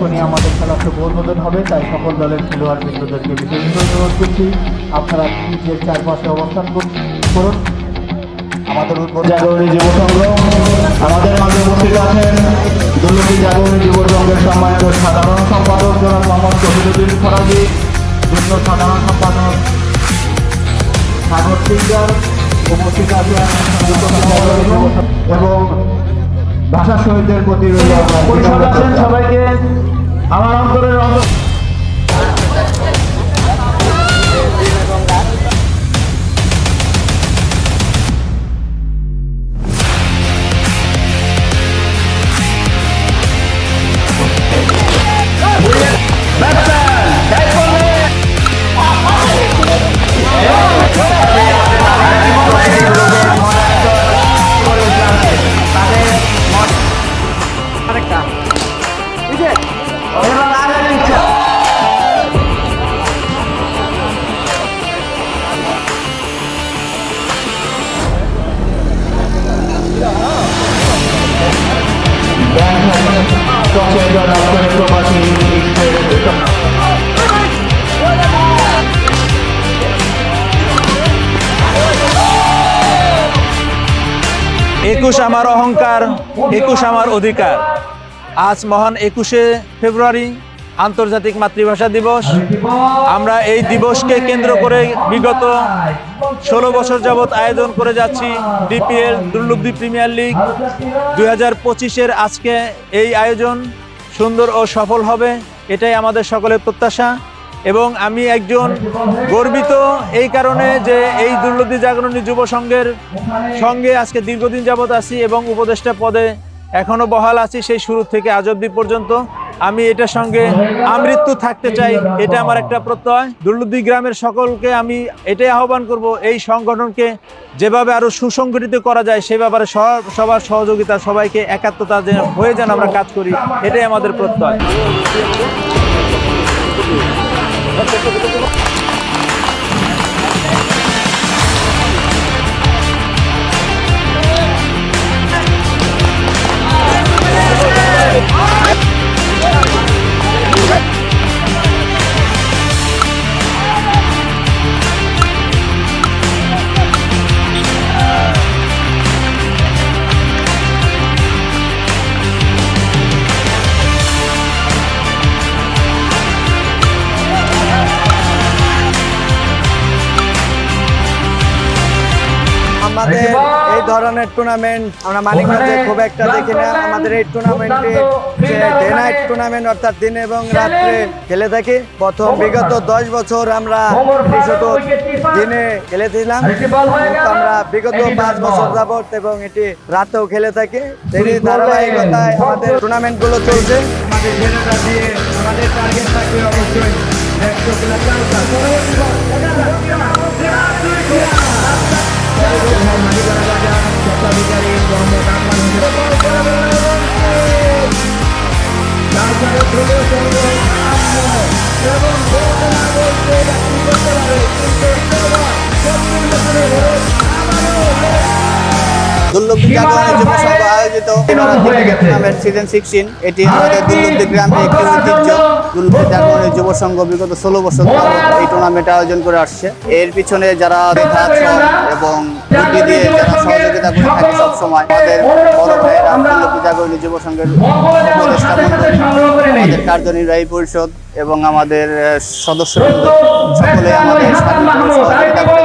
এখনই আমাদের খেলার শুভ উদ্বোধন হবে, তাই সকল দলের খেলোয়াড় বৃন্দদেরকে বিশেষ অনুরোধ করছি আপনারা পিচের চারপাশে অবস্থান করুন। আমাদের জাগরণী যুব সংঘ আমাদের মাঝে উপস্থিত আছেন দুর্নীতি জাগরণী যুব সংঘের সম্মানিত সাধারণ সম্পাদক জনাব মোহাম্মদ শহীদুদ্দিন ফরাজি, যুগ্ম সাধারণ সম্পাদক সাগর সিকদার, উপস্থিত আছেন এবং ভাষা শহীদদের প্রতি সবাইকে আমার অন্তরের একুশ আমার অহংকার, একুশ আমার অধিকার। আজ মহান 21শে ফেব্রুয়ারি আন্তর্জাতিক মাতৃভাষা দিবস। আমরা এই দিবসকে কেন্দ্র করে বিগত 16 বছর যাবৎ আয়োজন করে যাচ্ছি ডিপিএল দুর্লভদী প্রিমিয়ার লিগ 2025-এর আজকে এই আয়োজন সুন্দর ও সফল হবে, এটাই আমাদের সকলের প্রত্যাশা। এবং আমি একজন গর্বিত এই কারণে যে এই দুর্লভদী জাগরণী যুব সংঘের সঙ্গে আজকে দীর্ঘদিন যাবৎ আছি এবং উপদেষ্টা পদে এখনো বহাল আছি, সেই শুরু থেকে আজ অবধি পর্যন্ত। আমি এটার সঙ্গে আমৃত্যু থাকতে চাই, এটা আমার একটা প্রত্যয়। দুর্লভদী গ্রামের সকলকে আমি এটাই আহ্বান করব, এই সংগঠনকে যেভাবে আরো সুসংগঠিত করা যায় সে ব্যাপারে সবার সহযোগিতা, সবাইকে একাত্মতা হয়ে যেন আমরা কাজ করি, এটাই আমাদের প্রত্যয়। আমাদের এই ধরনের টুর্নামেন্ট আমরা মানিকগঞ্জে খুব একটা দেখি না। আমাদের এই টুর্নামেন্টে ডে নাইট টুর্নামেন্ট অর্থাৎ দিন এবং রাত্রে খেলে থাকি। প্রথম বিগত 10 বছর আমরা শুধু দিনে খেলেছিলাম, কিন্তু আমরা বিগত 5 বছর যাবত এবং এটি রাতেও খেলে থাকি। এই ধারাবাহিকতায় আমাদের টুর্নামেন্টগুলো চলছে। আমাদের টার্গেট থাকবে অবশ্যই দুর্লভদী জাগরণী যুব সংঘ আয়োজিত টুর্নামেন্ট সিজন 16, এটি আমাদের দুর্লভদী গ্রামের একটি ঐতিহ্য। দুর্লভদী জাগরণী যুব সংঘ বিগত 16 বছর এই টুর্নামেন্ট আয়োজন করে আসছে। এর পিছনে যারা মেধা এবং বুদ্ধি দিয়ে যারা সহযোগিতা করে থাকে সবসময় আমাদের বড় ভাইয়েরা দুর্লভদী জাগরণী যুব সংঘের উপদেষ্টা মণ্ডলী, আমাদের কার্যনির্বাহী পরিষদ এবং আমাদের সদস্যবৃন্দ সকলে আমাদের সার্বিক সহযোগিতা করে।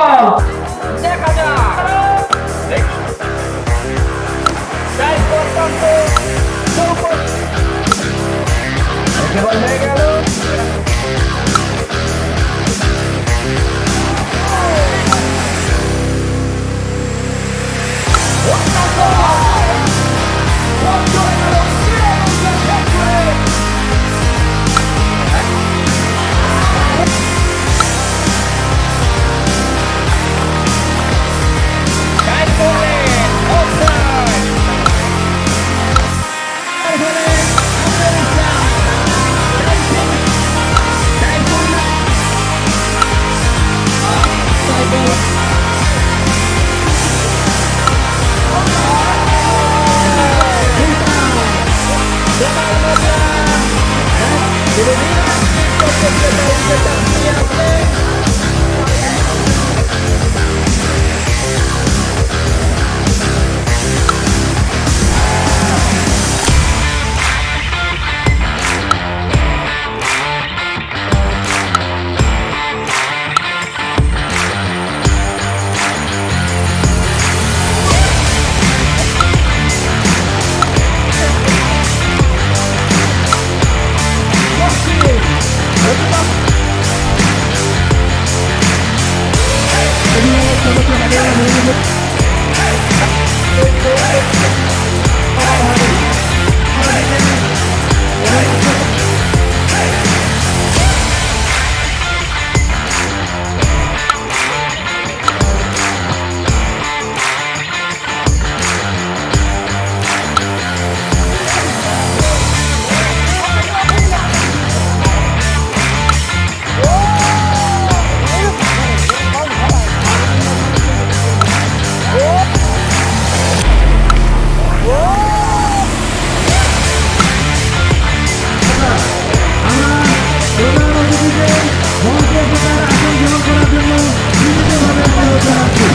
অংশগ্রহণ করার জন্য বিনীতভাবে অনুরোধ জানাচ্ছি।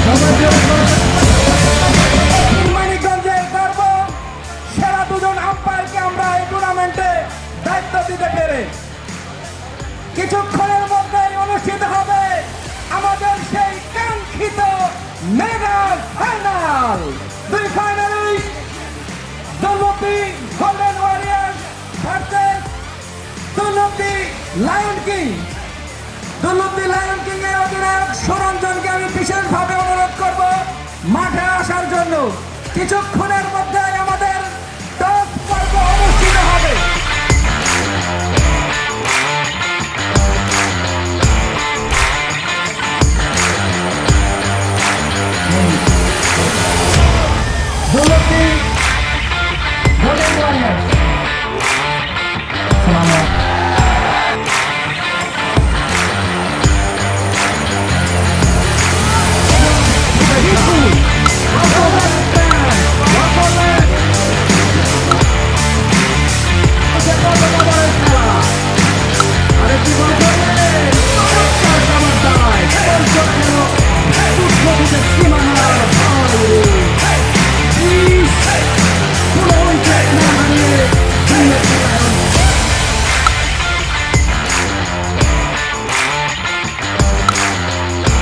সবাইকে মানিকগঞ্জের গর্ব সেরা দুজন আম্পায়ারকে আমরা এই টুর্নামেন্টে দায়িত্ব দিতে পেরে কিছুক্ষণের মধ্যেই অনুষ্ঠিত হবে আমাদের সেই কাঙ্ক্ষিত মেগা ফাইনাল। দুই finalist Durlabhi golden warriors versus Durlabhi lion king. Durlabhi lion king এর অধিনায়ক সুরঞ্জনকে আমি বিশেষভাবে অনুরোধ করব মাঠে আসার জন্য। কিছুক্ষণের মধ্যে আমাদের টস পর্ব অনুষ্ঠিত হবে। দুর্লভী গোল্ডেন ওয়ারিয়র্স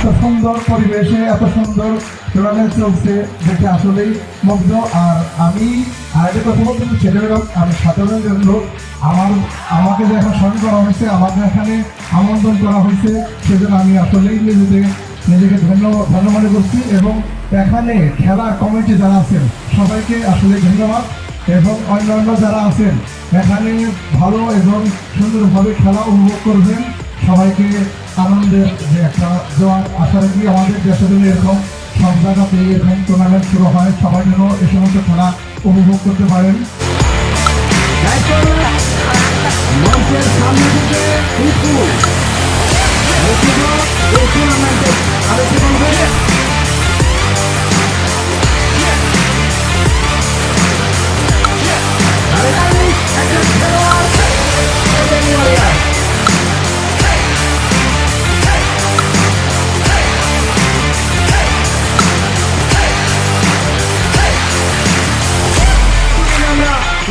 এত সুন্দর পরিবেশে এত সুন্দর টুর্নামেন্ট চলছে দেখে আসলেই মুগ্ধ। আর আমি আরেকটা কথা বলতে চাই, সেটা হলো আমি সাধারণ লোক, আমাকে যে এখন স্মরণ করা হয়েছে, আমাকে এখানে আমন্ত্রণ করা হয়েছে, সেজন্য আমি আসলেই নিজেকে ধন্য মনে করছি। এবং এখানে খেলা কমিটি যারা আছেন সবাইকে আসলে ধন্যবাদ। এবং অন্যান্য যারা আছেন এখানে ভালো এবং সুন্দরভাবে খেলা উপভোগ করবেন। সবাইকে আনন্দের যে একটা জোয়ার আশা রাখি আমাদের দেশে যেন এরকম সব জায়গাতে এরকম টুর্নামেন্ট শুরু হয়, সবাই যেন এই সমস্ত খেলা উপভোগ করতে পারেন। মঞ্চের সামনে থেকে এই টুর্নামেন্টে আলোচনা হবে।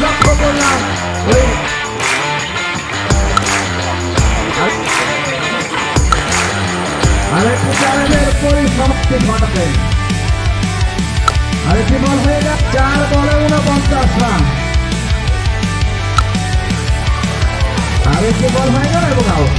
লক্ষ্য করলাম আরেকটি চ্যালেঞ্জের পরিসমাপ্তি ঘটাতেন। আরেকটি বল হয়ে গেল 4 বলে 49 রান। আরেকটি বল হয়ে গেল এবং আউট।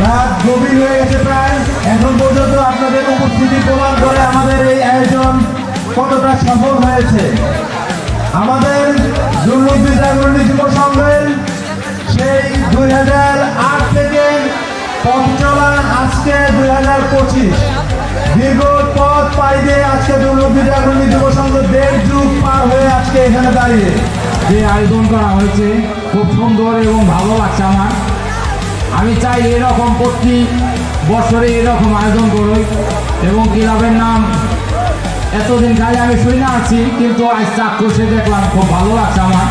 রাত গভীর হয়ে গেছে প্রায়। এখন পর্যন্ত আপনাদের উপস্থিতি প্রমাণ করে আমাদের এই আয়োজন কতটা সফল হয়েছে। আমাদের দুর্লভী জাগরণী যুব সংঘের সেই 2008 থেকে পথ চলা আজকে 2025 দীর্ঘ পথ পাড়ি দিয়ে আজকে দুর্লভী জাগরণী যুব সংঘ 1.5 যুগ পার হয়ে আজকে এখানে দাঁড়িয়ে যে আয়োজন করা হয়েছে খুব সুন্দর এবং ভালো লাগছে আমার। আমি চাই এরকম প্রতি বছরে এরকম আয়োজন করুক এবং ক্লাবের নাম এতদিন খালি আমি শুনে আছি, কিন্তু আজ চাক্ষুষে দেখলাম, খুব ভালো লাগছে আমার।